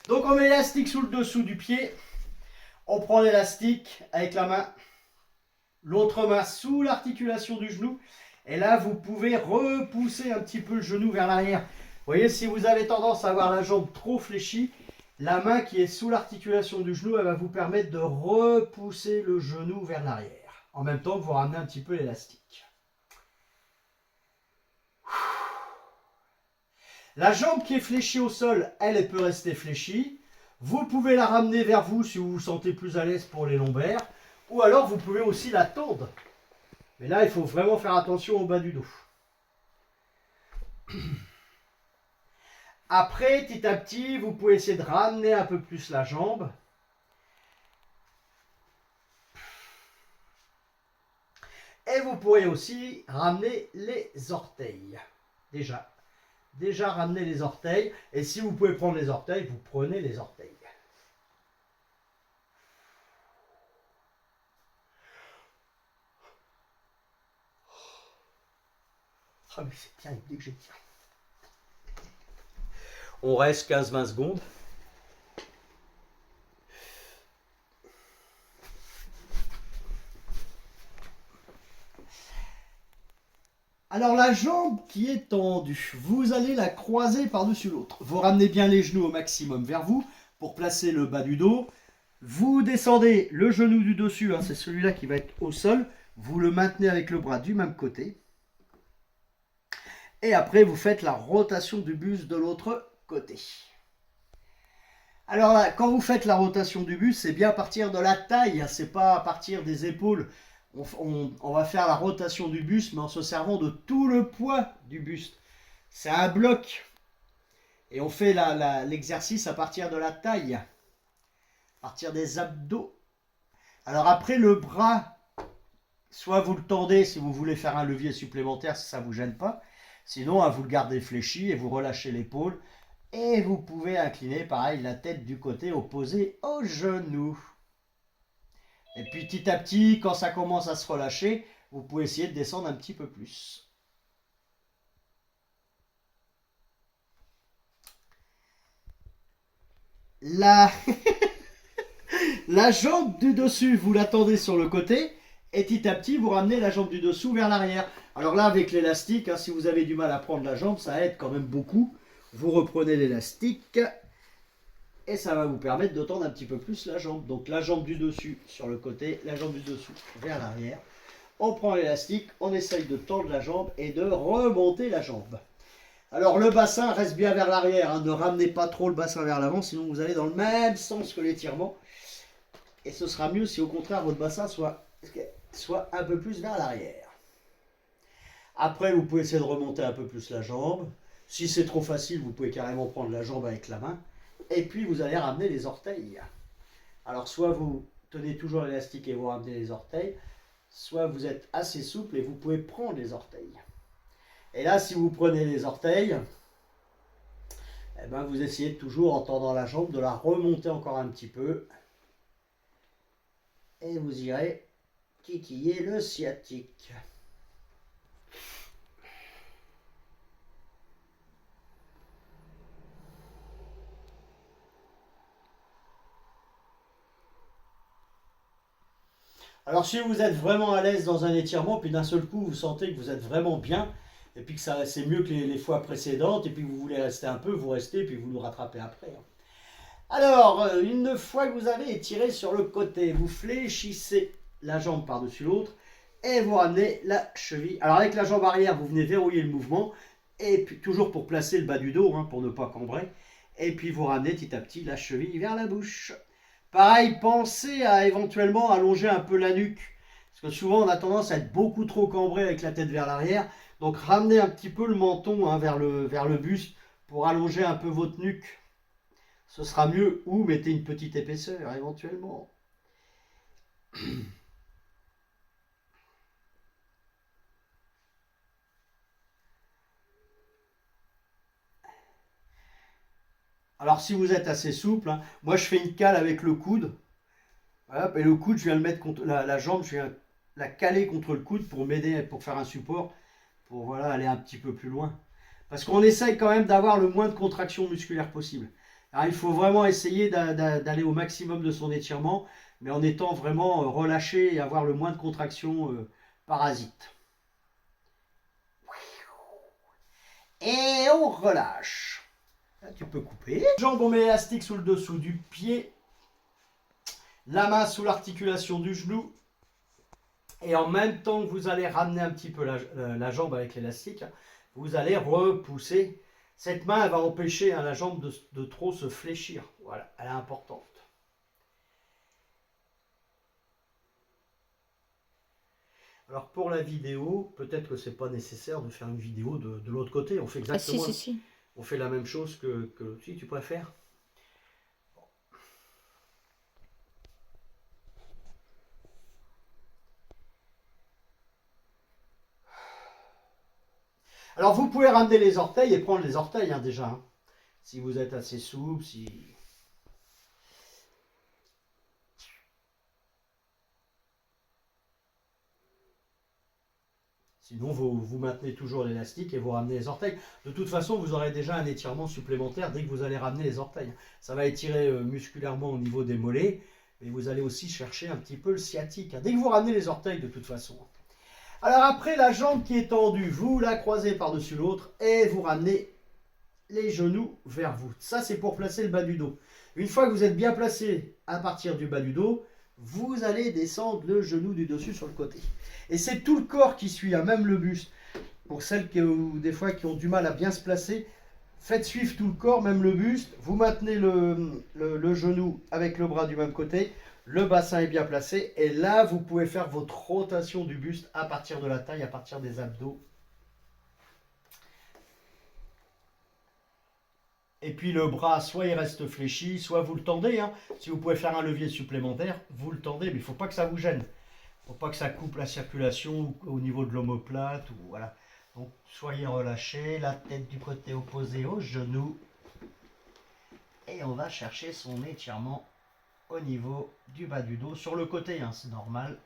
Donc on met l'élastique sous le dessous du pied. On prend l'élastique avec la main, l'autre main sous l'articulation du genou. Et là, vous pouvez repousser un petit peu le genou vers l'arrière. Vous voyez, si vous avez tendance à avoir la jambe trop fléchie, la main qui est sous l'articulation du genou, elle va vous permettre de repousser le genou vers l'arrière. En même temps que vous ramenez un petit peu l'élastique. La jambe qui est fléchie au sol, elle peut rester fléchie. Vous pouvez la ramener vers vous si vous vous sentez plus à l'aise pour les lombaires. Ou alors vous pouvez aussi la tendre. Mais là, il faut vraiment faire attention au bas du dos. Après, petit à petit, vous pouvez essayer de ramener un peu plus la jambe. Et vous pourrez aussi ramener les orteils. Déjà ramener les orteils. Et si vous pouvez prendre les orteils, vous prenez les orteils. Ah mais c'est terrible dès que j'étire. On reste 15-20 secondes. Alors la jambe qui est tendue, vous allez la croiser par-dessus l'autre. Vous ramenez bien les genoux au maximum vers vous pour placer le bas du dos. Vous descendez le genou du dessus, hein, c'est celui-là qui va être au sol. Vous le maintenez avec le bras du même côté. Et après, vous faites la rotation du buste de l'autre côté. Alors là, quand vous faites la rotation du buste, c'est bien à partir de la taille, hein, c'est pas à partir des épaules. On va faire la rotation du buste, mais en se servant de tout le poids du buste. C'est un bloc. Et on fait l'exercice à partir de la taille, à partir des abdos. Alors après, le bras, soit vous le tendez si vous voulez faire un levier supplémentaire, si ça ne vous gêne pas. Sinon, hein, vous le gardez fléchi et vous relâchez l'épaule. Et vous pouvez incliner, pareil, la tête du côté opposé au genou. Et puis petit à petit, quand ça commence à se relâcher, vous pouvez essayer de descendre un petit peu plus. La, la jambe du dessus, vous la tendez sur le côté. Et petit à petit, vous ramenez la jambe du dessous vers l'arrière. Alors là, avec l'élastique, hein, si vous avez du mal à prendre la jambe, ça aide quand même beaucoup. Vous reprenez l'élastique et ça va vous permettre de tendre un petit peu plus la jambe. Donc la jambe du dessus sur le côté, la jambe du dessous vers l'arrière. On prend l'élastique, on essaye de tendre la jambe et de remonter la jambe. Alors le bassin reste bien vers l'arrière, hein. Ne ramenez pas trop le bassin vers l'avant, sinon vous allez dans le même sens que l'étirement. Et ce sera mieux si au contraire votre bassin soit un peu plus vers l'arrière. Après, vous pouvez essayer de remonter un peu plus la jambe. Si c'est trop facile, vous pouvez carrément prendre la jambe avec la main. Et puis, vous allez ramener les orteils. Alors, soit vous tenez toujours l'élastique et vous ramenez les orteils, soit vous êtes assez souple et vous pouvez prendre les orteils. Et là, si vous prenez les orteils, eh ben, vous essayez toujours, en tendant la jambe, de la remonter encore un petit peu. Et vous irez titiller le sciatique. Alors si vous êtes vraiment à l'aise dans un étirement, puis d'un seul coup vous sentez que vous êtes vraiment bien, et puis que c'est mieux que les fois précédentes, et puis que vous voulez rester un peu, vous restez, et puis vous nous rattrapez après. Alors, une fois que vous avez étiré sur le côté, vous fléchissez la jambe par-dessus l'autre, et vous ramenez la cheville. Alors avec la jambe arrière, vous venez verrouiller le mouvement, et puis toujours pour placer le bas du dos, hein, pour ne pas cambrer, et puis vous ramenez petit à petit la cheville vers la bouche. Pareil, pensez à éventuellement allonger un peu la nuque. Parce que souvent, on a tendance à être beaucoup trop cambré avec la tête vers l'arrière. Donc, ramenez un petit peu le menton, hein, vers le buste pour allonger un peu votre nuque. Ce sera mieux. Ou mettez une petite épaisseur éventuellement. Alors, si vous êtes assez souple, hein, moi je fais une cale avec le coude. Hop, et le coude, je viens le mettre contre la jambe, je viens la caler contre le coude pour m'aider, pour faire un support, pour voilà, aller un petit peu plus loin. Parce qu'on essaye quand même d'avoir le moins de contraction musculaire possible. Alors, il faut vraiment essayer d'aller au maximum de son étirement, mais en étant vraiment relâché et avoir le moins de contractions parasites. Et on relâche. Là, tu peux couper. Jambe, on met l'élastique sous le dessous du pied. La main sous l'articulation du genou. Et en même temps que vous allez ramener un petit peu la jambe avec l'élastique, vous allez repousser. Cette main elle va empêcher la jambe de trop se fléchir. Voilà, elle est importante. Alors pour la vidéo, peut-être que c'est pas nécessaire de faire une vidéo de l'autre côté. On fait exactement, si. On fait la même chose que si tu préfères. Alors vous pouvez ramener les orteils et prendre les orteils déjà. Hein. Si vous êtes assez souple, si... Sinon, vous maintenez toujours l'élastique et vous ramenez les orteils. De toute façon, vous aurez déjà un étirement supplémentaire dès que vous allez ramener les orteils. Ça va étirer musculairement au niveau des mollets, mais vous allez aussi chercher un petit peu le sciatique. Dès que vous ramenez les orteils, de toute façon. Alors après, la jambe qui est tendue, vous la croisez par-dessus l'autre et vous ramenez les genoux vers vous. Ça, c'est pour placer le bas du dos. Une fois que vous êtes bien placé à partir du bas du dos, vous allez descendre le genou du dessus sur le côté. Et c'est tout le corps qui suit, hein, même le buste. Pour celles qui, des fois qui ont du mal à bien se placer, faites suivre tout le corps, même le buste. Vous maintenez le genou avec le bras du même côté. Le bassin est bien placé. Et là, vous pouvez faire votre rotation du buste à partir de la taille, à partir des abdos. Et puis le bras, soit il reste fléchi, soit vous le tendez. Hein. Si vous pouvez faire un levier supplémentaire, vous le tendez, mais il ne faut pas que ça vous gêne. Il ne faut pas que ça coupe la circulation au niveau de l'omoplate. Voilà. Donc soyez relâchés, la tête du côté opposé au genou. Et on va chercher son étirement au niveau du bas du dos. Sur le côté, hein, c'est normal.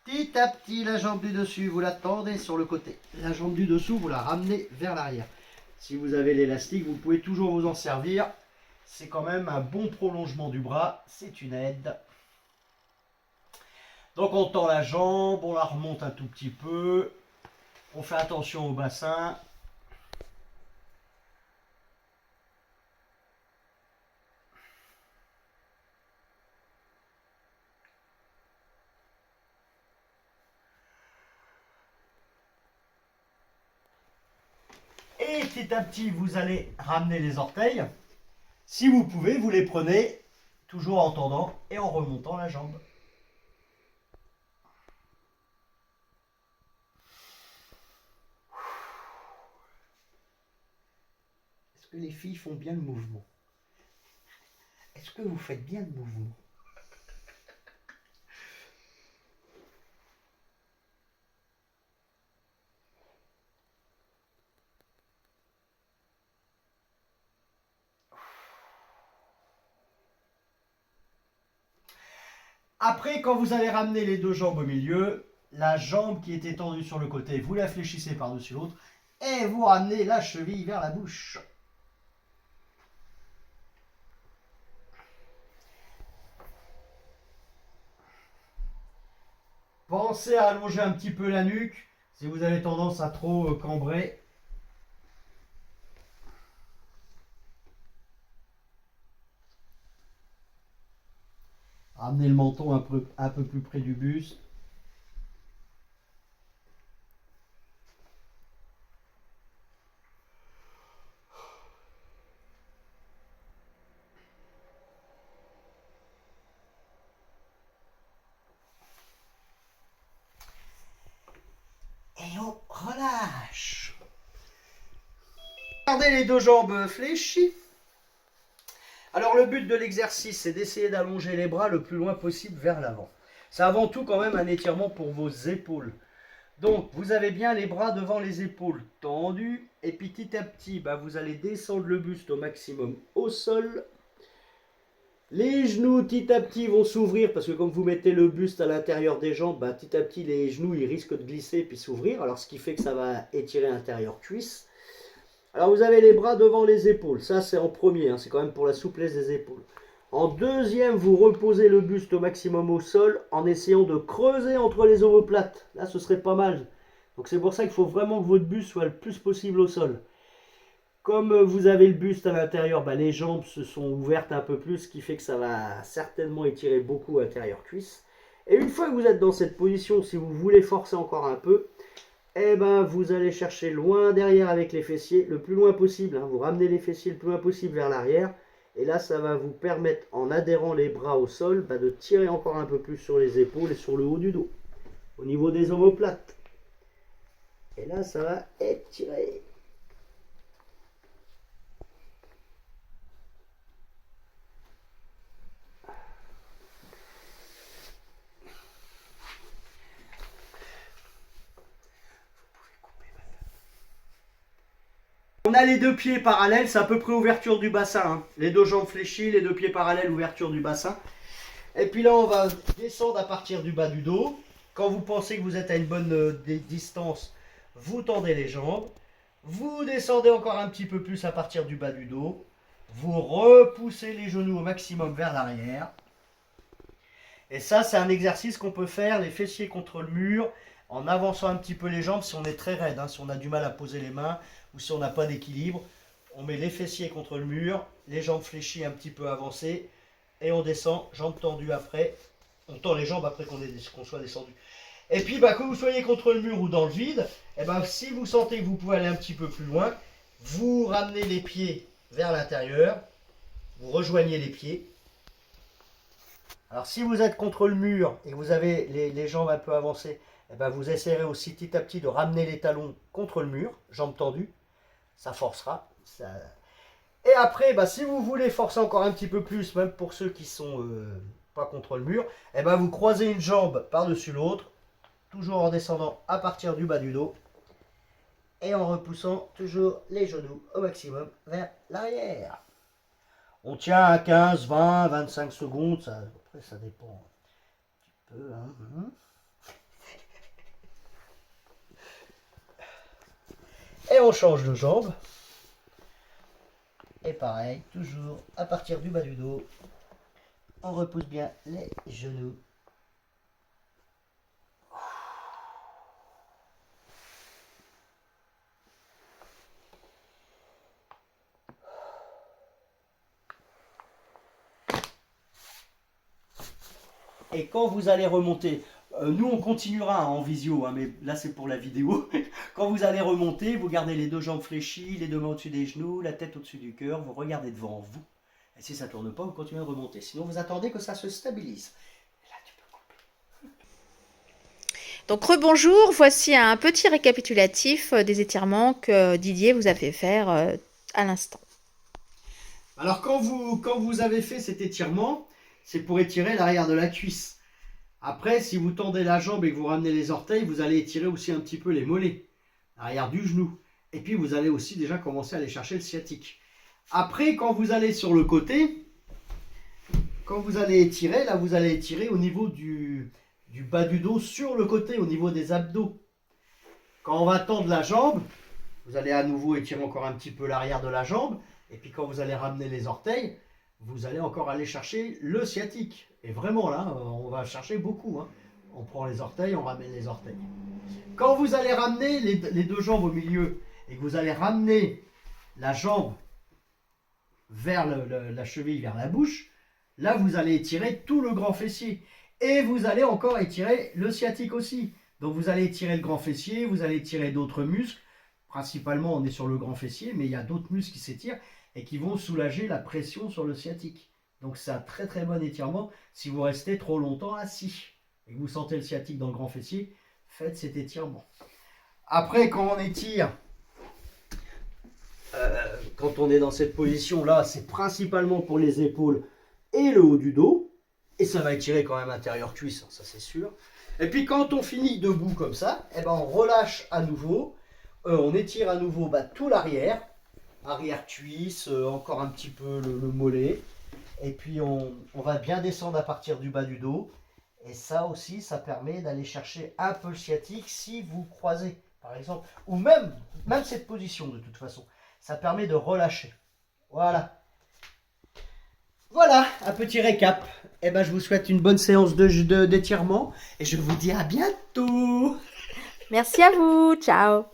Petit à petit, la jambe du dessus, vous la tendez sur le côté. La jambe du dessous, vous la ramenez vers l'arrière. Si vous avez l'élastique, vous pouvez toujours vous en servir. C'est quand même un bon prolongement du bras. C'est une aide. Donc on tend la jambe, on la remonte un tout petit peu. On fait attention au bassin. Et petit à petit, vous allez ramener les orteils. Si vous pouvez, vous les prenez toujours en tendant et en remontant la jambe. Est-ce que les filles font bien le mouvement? Est-ce que vous faites bien le mouvement? Après, quand vous allez ramener les deux jambes au milieu, la jambe qui était tendue sur le côté, vous la fléchissez par-dessus l'autre et vous ramenez la cheville vers la bouche. Pensez à allonger un petit peu la nuque si vous avez tendance à trop cambrer. Ramenez le menton un peu plus près du buste. Et on relâche. Gardez les deux jambes fléchies. Alors le but de l'exercice, c'est d'essayer d'allonger les bras le plus loin possible vers l'avant. C'est avant tout quand même un étirement pour vos épaules. Donc vous avez bien les bras devant les épaules tendus. Et petit à petit, vous allez descendre le buste au maximum au sol. Les genoux petit à petit vont s'ouvrir parce que comme vous mettez le buste à l'intérieur des jambes, bah, petit à petit les genoux ils risquent de glisser puis s'ouvrir. Alors ce qui fait que ça va étirer l'intérieur cuisse. Alors vous avez les bras devant les épaules, ça c'est en premier, hein, c'est quand même pour la souplesse des épaules. En deuxième, vous reposez le buste au maximum au sol en essayant de creuser entre les omoplates. Là ce serait pas mal. Donc c'est pour ça qu'il faut vraiment que votre buste soit le plus possible au sol. Comme vous avez le buste à l'intérieur, bah, les jambes se sont ouvertes un peu plus, ce qui fait que ça va certainement étirer beaucoup l'intérieur cuisse. Et une fois que vous êtes dans cette position, si vous voulez forcer encore un peu, eh ben, vous allez chercher loin derrière avec les fessiers, le plus loin possible. Hein. Vous ramenez les fessiers le plus loin possible vers l'arrière. Et là, ça va vous permettre, en adhérant les bras au sol, bah, de tirer encore un peu plus sur les épaules et sur le haut du dos, au niveau des omoplates. Et là, ça va étirer. On a les deux pieds parallèles, c'est à peu près ouverture du bassin. Hein. Les deux jambes fléchies, les deux pieds parallèles, ouverture du bassin. Et puis là, on va descendre à partir du bas du dos. Quand vous pensez que vous êtes à une bonne distance, vous tendez les jambes. Vous descendez encore un petit peu plus à partir du bas du dos. Vous repoussez les genoux au maximum vers l'arrière. Et ça, c'est un exercice qu'on peut faire, les fessiers contre le mur, en avançant un petit peu les jambes si on est très raide, hein, si on a du mal à poser les mains ou si on n'a pas d'équilibre. On met les fessiers contre le mur, les jambes fléchies un petit peu avancées et on descend, jambes tendues après. On tend les jambes après qu'on soit descendu. Et puis, bah, que vous soyez contre le mur ou dans le vide, et bah, si vous sentez que vous pouvez aller un petit peu plus loin, vous ramenez les pieds vers l'intérieur, vous rejoignez les pieds. Alors si vous êtes contre le mur et que vous avez les jambes un peu avancées, eh ben vous essayerez aussi petit à petit de ramener les talons contre le mur, jambes tendues, ça forcera. Et après, bah, si vous voulez forcer encore un petit peu plus, même pour ceux qui sont pas contre le mur, eh ben vous croisez une jambe par-dessus l'autre, toujours en descendant à partir du bas du dos, et en repoussant toujours les genoux au maximum vers l'arrière. On tient à 15, 20, 25 secondes, après ça dépend un petit peu. Hein. Et on change de jambe. Et pareil, toujours à partir du bas du dos, on repousse bien les genoux. Et quand vous allez remonter, nous on continuera en visio, hein, mais là c'est pour la vidéo. Quand vous allez remonter, vous gardez les deux jambes fléchies, les deux mains au-dessus des genoux, la tête au-dessus du cœur, vous regardez devant vous. Et si ça ne tourne pas, vous continuez à remonter. Sinon vous attendez que ça se stabilise. Et là, tu peux couper. Donc rebonjour, voici un petit récapitulatif des étirements que Didier vous a fait faire à l'instant. Alors quand vous avez fait cet étirement, c'est pour étirer l'arrière de la cuisse. Après, si vous tendez la jambe et que vous ramenez les orteils, vous allez étirer aussi un petit peu les mollets, l'arrière du genou. Et puis vous allez aussi déjà commencer à aller chercher le sciatique. Après, quand vous allez sur le côté, quand vous allez étirer, là vous allez étirer au niveau du bas du dos sur le côté, au niveau des abdos. Quand on va tendre la jambe, vous allez à nouveau étirer encore un petit peu l'arrière de la jambe. Et puis quand vous allez ramener les orteils, vous allez encore aller chercher le sciatique. Et vraiment là, on va chercher beaucoup. Hein. On prend les orteils, on ramène les orteils. Quand vous allez ramener les deux jambes au milieu et que vous allez ramener la jambe vers la cheville, vers la bouche, là vous allez étirer tout le grand fessier. Et vous allez encore étirer le sciatique aussi. Donc vous allez étirer le grand fessier, vous allez étirer d'autres muscles. Principalement, on est sur le grand fessier, mais il y a d'autres muscles qui s'étirent et qui vont soulager la pression sur le sciatique. Donc c'est un très très bon étirement si vous restez trop longtemps assis et que vous sentez le sciatique dans le grand fessier, faites cet étirement. Après, quand on étire, quand on est dans cette position-là, c'est principalement pour les épaules et le haut du dos. Et ça va étirer quand même l'intérieur cuisse, ça c'est sûr. Et puis quand on finit debout comme ça, eh ben on relâche à nouveau. On étire à nouveau tout l'arrière, arrière cuisse, encore un petit peu le mollet. Et puis on va bien descendre à partir du bas du dos. Et ça aussi, ça permet d'aller chercher un peu le sciatique si vous croisez, par exemple. Ou même cette position de toute façon. Ça permet de relâcher. Voilà. Voilà, un petit récap. Eh ben, je vous souhaite une bonne séance d'étirement. Et je vous dis à bientôt. Merci à vous. Ciao.